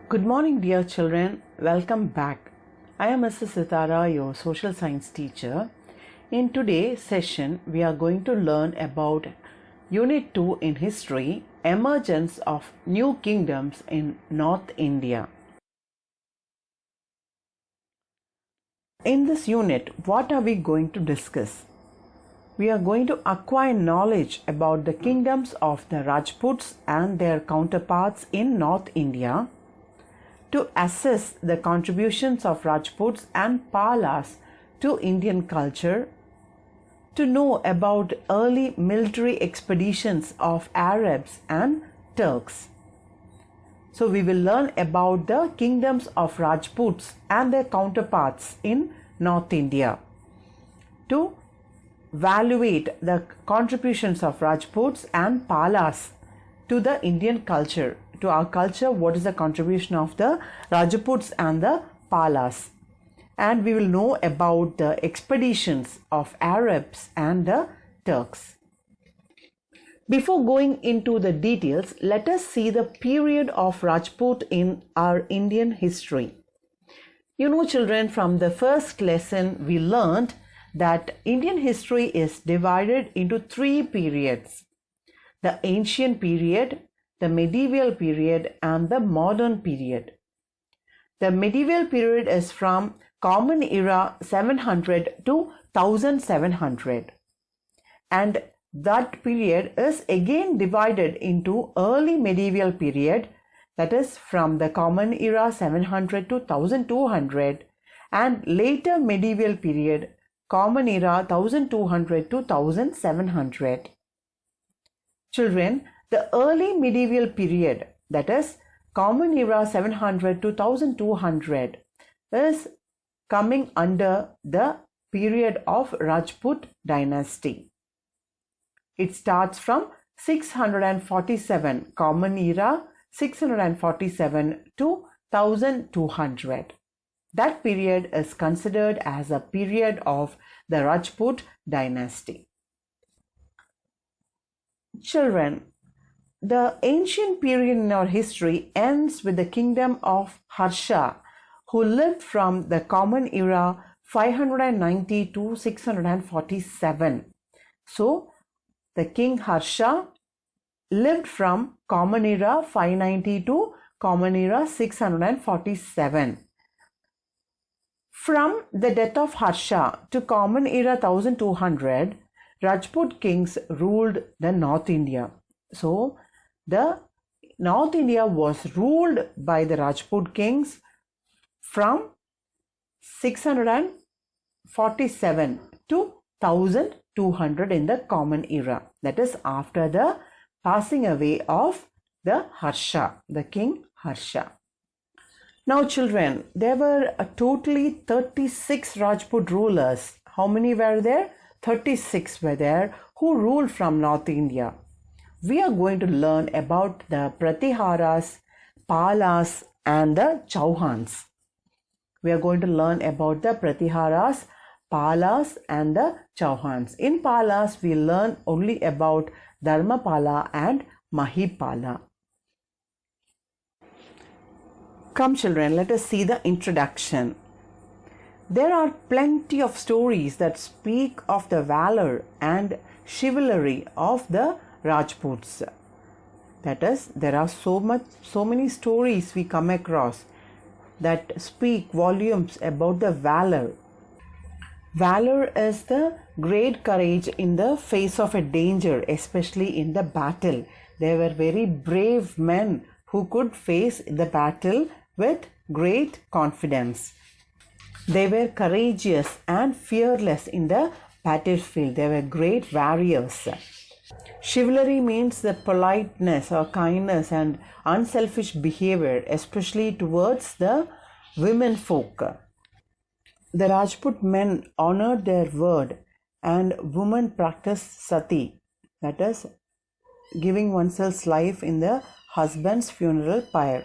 Good morning, dear children. Welcome back. I am Mrs. Sitara, your social science teacher. In today's session, we are going to learn about Unit 2 in History, Emergence of New Kingdoms in North India. In this unit, what are we going to discuss? We are going to acquire knowledge about the kingdoms of the Rajputs and their counterparts in North India, to assess the contributions of Rajputs and Palas to Indian culture, to know about early military expeditions of Arabs and Turks. So we will learn about the kingdoms of Rajputs and their counterparts in North India, to evaluate the contributions of Rajputs and Palas to the Indian culture. To our culture, what is the contribution of the Rajputs and the Palas? And we will know about the expeditions of Arabs and the Turks. Before going into the details, let us see the period of Rajput in our Indian history. You know, children, from the first lesson we learned that Indian history is divided into three periods: the ancient period, the medieval period, and the modern period. The medieval period is from Common Era 700 to 1700, and that period is again divided into early medieval period, that is from the Common Era 700 to 1200, and later medieval period, Common Era 1200 to 1700. Children, the early medieval period, that is Common Era 700 to 1200, is coming under the period of Rajput dynasty. It starts from 647, Common Era 647 to 1200. That period is considered as a period of the Rajput dynasty. Children, the ancient period in our history ends with the kingdom of Harsha, who lived from the Common Era 590 to 647. So, the King Harsha lived from Common Era 590 to Common Era 647. From the death of Harsha to Common Era 1200, Rajput kings ruled the North India. So, the North India was ruled by the Rajput kings from 647 to 1200 in the Common Era. That is after the passing away of the Harsha, the King Harsha. Now children, there were totally 36 Rajput rulers. How many were there? 36 were there who ruled from North India. We are going to learn about the Pratiharas, Palas, and the Chauhans. We are going to learn about the Pratiharas, Palas, and the Chauhans. In Palas, we learn only about Dharmapala and Mahipala. Come children, let us see the introduction. There are plenty of stories that speak of the valor and chivalry of the Rajputs. That is, there are so many stories we come across that speak volumes about the valor. Valor is the great courage in the face of a danger, especially in the battle. They were very brave men who could face the battle with great confidence. They were courageous and fearless in the battlefield. They were great warriors. Chivalry means the politeness or kindness and unselfish behavior, especially towards the women folk. The Rajput men honored their word, and women practiced sati, that is, giving oneself's life in the husband's funeral pyre.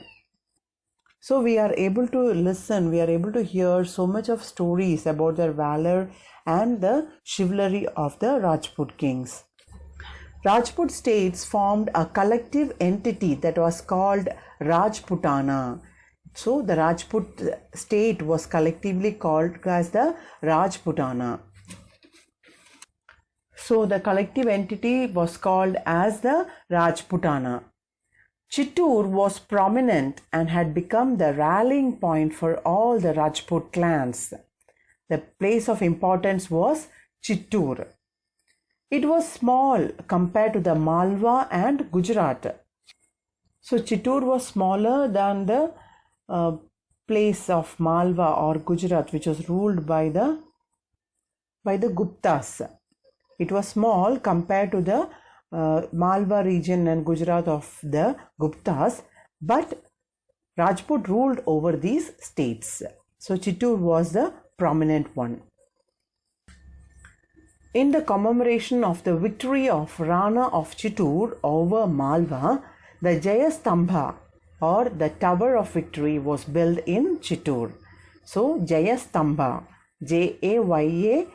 So we are able to listen, we are able to hear so much of stories about their valor and the chivalry of the Rajput kings. Rajput states formed a collective entity that was called Rajputana. So the Rajput state was collectively called as the Rajputana. So the collective entity was called as the Rajputana. Chittoor was prominent and had become the rallying point for all the Rajput clans. The place of importance was Chittoor. It was small compared to the Malwa and Gujarat. So Chittoor was smaller than the place of Malwa or Gujarat, which was ruled by the Guptas. It was small compared to the Malwa region and Gujarat of the Guptas, but Rajput ruled over these states. So Chittoor was the prominent one. In the commemoration of the victory of Rana of Chittoor over Malwa, the Jayastambha or the Tower of Victory was built in Chittoor. So Jayastambha, Jayastambha,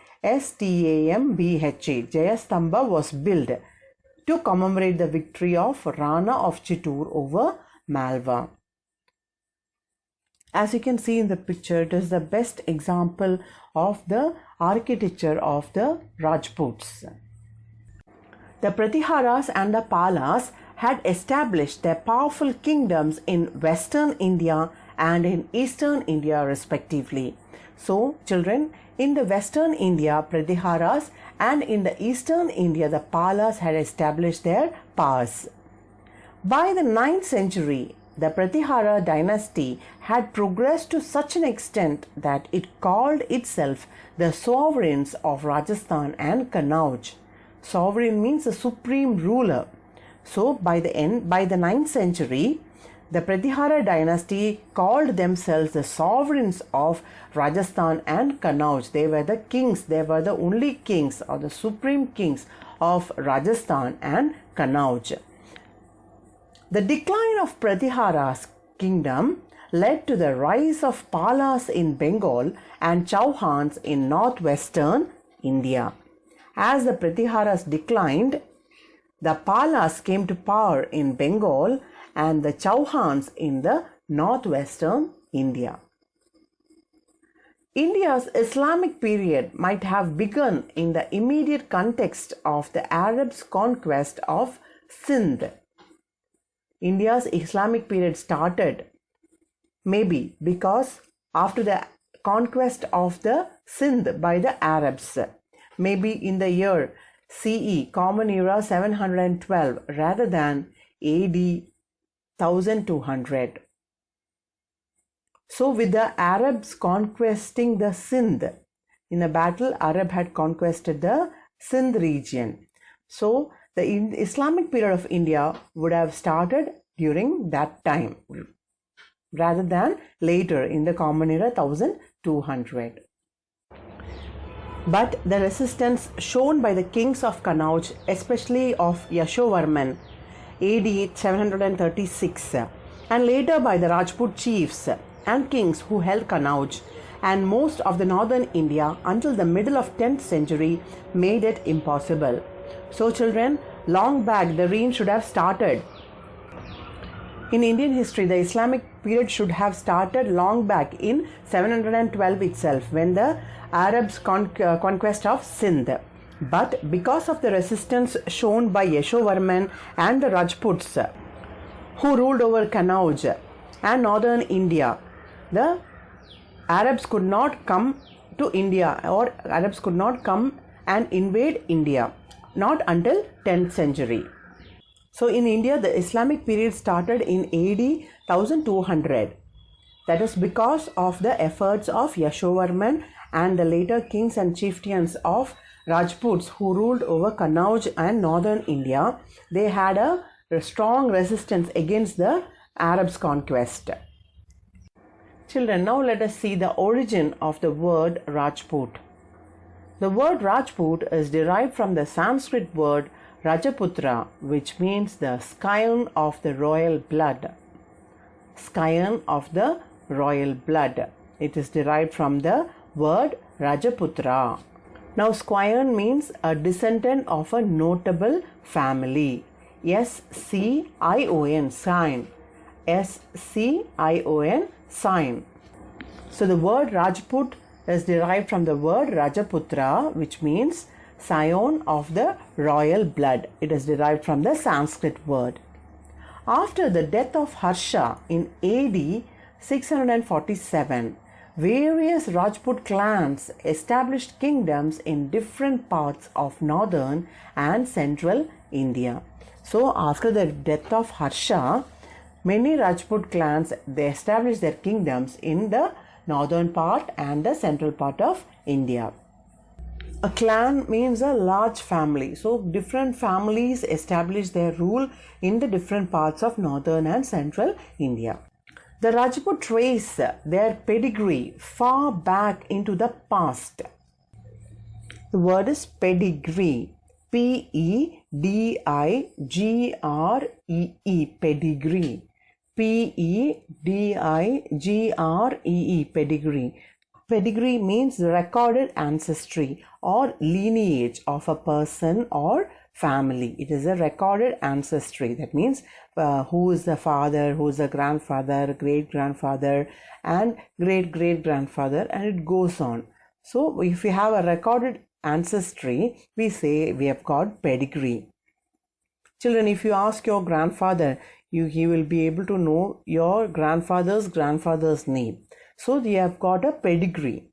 Jayastambha was built to commemorate the victory of Rana of Chittoor over Malwa. As you can see in the picture, it is the best example of the architecture of the Rajputs. The Pratiharas and the Palas had established their powerful kingdoms in western India and in eastern India respectively. So children, in the western India, Pratiharas, and in the eastern India, the Palas had established their powers. By the 9th century, the Pratihara dynasty had progressed to such an extent that it called itself the sovereigns of Rajasthan and Kannauj. Sovereign means a supreme ruler. So by the 9th century, the Pratihara dynasty called themselves the sovereigns of Rajasthan and Kannauj. They were the kings, they were the only kings or the supreme kings of Rajasthan and Kannauj. The decline of Pratihara's kingdom led to the rise of Palas in Bengal and Chauhans in northwestern India. As the Pratiharas declined, the Palas came to power in Bengal and the Chauhans in the northwestern India. India's Islamic period might have begun in the immediate context of the Arabs' conquest of Sindh. India's Islamic period started maybe because after the conquest of the Sindh by the Arabs, maybe in the year CE, Common Era 712 rather than AD 1200. So with the Arabs conquesting the Sindh, in a battle Arab had conquested the Sindh region. So the Islamic period of India would have started during that time rather than later in the Common Era 1200. But the resistance shown by the kings of Kannauj, especially of Yashovarman, AD 736, and later by the Rajput chiefs and kings who held Kannauj and most of the northern India until the middle of 10th century made it impossible. So children, long back the reign should have started. In Indian history, the Islamic period should have started long back in 712 itself when the Arabs conquest of Sindh. But because of the resistance shown by Yashovarman and the Rajputs who ruled over Kannauj and northern India, the Arabs could not come to India, or Arabs could not come and invade India, not until 10th century. So in India, the Islamic period started in AD 1200. That is because of the efforts of Yashovarman and the later kings and chieftains of Rajputs who ruled over Kannauj and northern India. They had a strong resistance against the Arabs' conquest. Children, now let us see the origin of the word Rajput. The word Rajput is derived from the Sanskrit word Rajaputra, which means the scion of the royal blood. Scion of the royal blood. It is derived from the word Rajaputra. Now, scion means a descendant of a notable family. S-C-I-O-N, scion. S-C-I-O-N, sign. So the word Rajput is derived from the word Rajaputra, which means scion of the royal blood. It is derived from the Sanskrit word. After the death of Harsha in AD 647, various Rajput clans established kingdoms in different parts of northern and central India. So after the death of Harsha, many Rajput clans, they established their kingdoms in the northern part and the central part of India. A clan means a large family. So different families established their rule in the different parts of northern and central India. The Rajput trace their pedigree far back into the past. The word is pedigree. P-E-D-I-G-R-E-E, pedigree. P-E-D-I-G-R-E-E, pedigree. Pedigree means recorded ancestry or lineage of a person or family. It is a recorded ancestry. That means who is the father, who is the grandfather, great-grandfather and great-great-grandfather, and it goes on. So if we have a recorded ancestry, we say we have got pedigree. Children, if you ask your grandfather, he will be able to know your grandfather's name. So they have got a pedigree.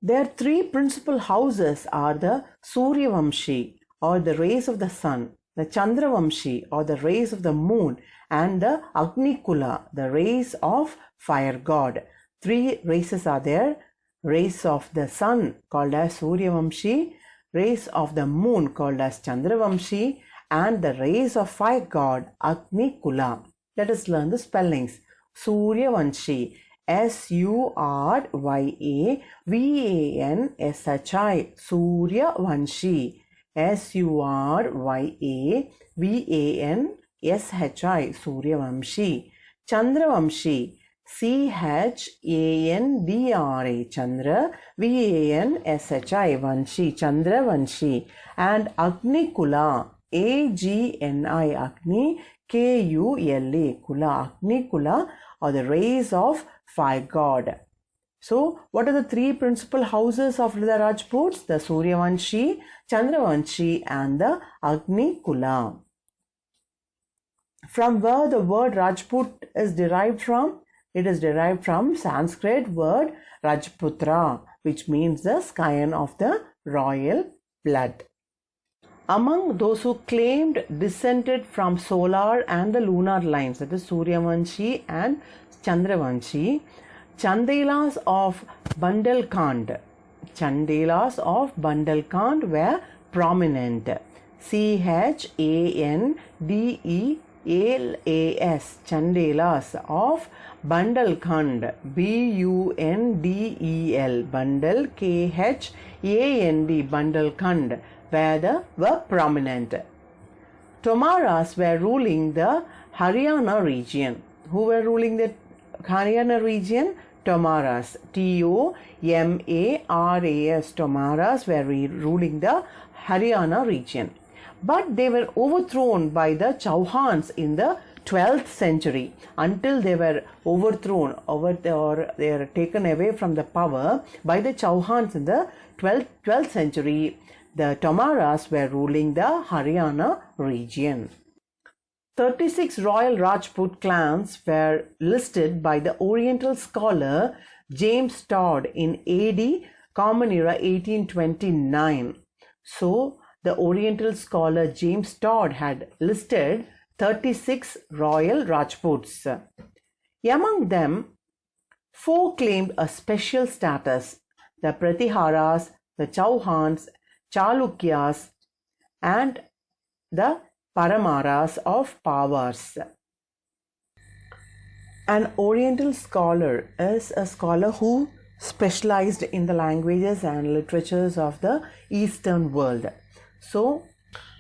Their three principal houses are the Suryavamshi or the rays of the sun, the Chandravamshi or the rays of the moon, and the Agnikula, the rays of fire god. Three races are there. Rays of the sun called as Suryavamshi, rays of the moon called as Chandravamshi, and the rays of fire god Agnikula. Let us learn the spellings. Suryavanshi, S-U-R-Y-A-V-A-N-S-H-I, Suryavanshi, S-U-R-Y-A-V-A-N-S-H-I, Suryavamshi. Chandravamshi, C-H-A-N-D-R-A, Chandra, V-A-N-S-H-I, Vanshi, Chandravanshi. And Agnikula, A-G-N-I, Agni, K-U-L-A, Kula, Agnikula, or the rays of fire god. So, what are the three principal houses of the Rajputs? The Suryavanshi, Chandravanshi, and the Agnikula. From where the word Rajput is derived from? It is derived from Sanskrit word Rajputra, which means the scion of the royal blood. Among those who claimed descended from solar and the lunar lines, that is Suryavanshi and Chandravanshi, Chandelas of Bundelkhand were prominent. C-H-A-N-D-E-L-A-S, Chandelas of Bundelkhand, B-U-N-D-E-L, Bundel, K-H-A-N-D, Bundelkhand, were prominent. Tomaras were ruling the Haryana region. Who were ruling the Haryana region? Tomaras, T-O-M-A-R-A-S, Tomaras were ruling the Haryana region. But they were overthrown by the Chauhans in the 12th century. Until they were overthrown or they were taken away from the power by the Chauhans in the 12th century, the Tomaras were ruling the Haryana region. 36 royal Rajput clans were listed by the Oriental scholar James Todd in AD Common Era 1829. So, the Oriental scholar James Todd had listed 36 royal Rajputs. Among them, 4 claimed a special status: the Pratiharas, the Chauhans, Chalukyas, and the Paramaras of Pavars. An Oriental scholar is a scholar who specialized in the languages and literatures of the Eastern world. So,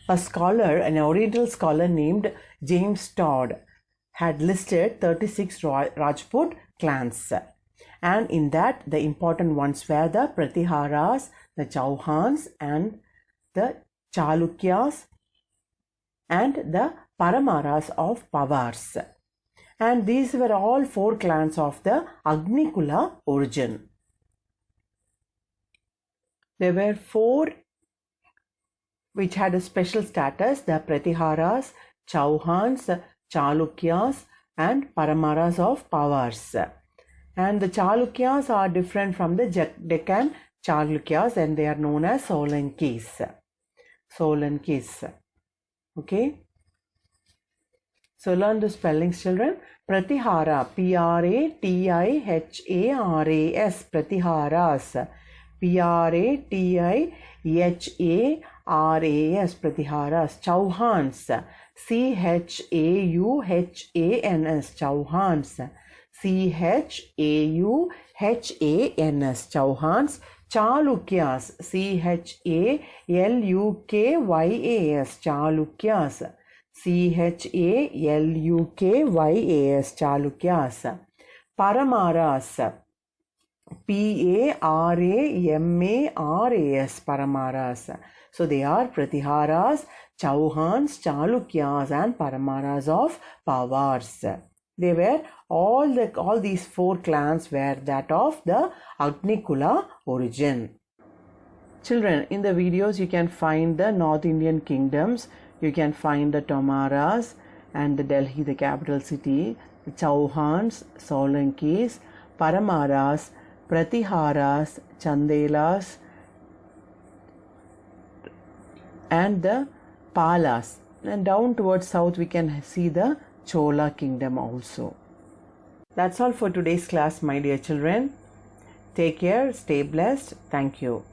an Oriental scholar named James Todd had listed 36 Rajput clans. And in that, the important ones were the Pratiharas, the Chauhans, and the Chalukyas, and the Paramaras of Pavars. and these were all 4 clans of the Agnikula origin. There were 4 which had a special status: the Pratiharas, Chauhans, Chalukyas and Paramaras of Pawars. And the Chalukyas are different from the Deccan Chalukyas, and they are known as Solankis. Okay. So learn the spellings, children. Pratihara, P-R-A-T-I-H-A-R-A-S, Pratiharas. P-R-A-T-I-H-A-R-A-S, Pratiharas. Chauhans, C-H-A-U-H-A-N-S, Chauhans. C-H-A-U-H-A-N-S, Chauhans. Chalukyas, C-H-A-L-U-K-Y-A-S, Chalukyas. C-H-A-L-U-K-Y-A-S, Chalukyas. Paramaras, P-A-R-A-M-A-R-A-S, Paramaras. So they are Pratiharas, Chauhans, Chalukyas and Paramaras of Pawars. They were all these 4 clans were that of the Agnikula origin. Children, in the videos you can find the North Indian kingdoms. You can find the Tomaras and the Delhi, the capital city, the Chauhans, Solankis, Paramaras, Pratiharas, Chandelas and the Palas. And down towards south we can see the Chola kingdom also. That's all for today's class, my dear children. Take care, stay blessed. Thank you.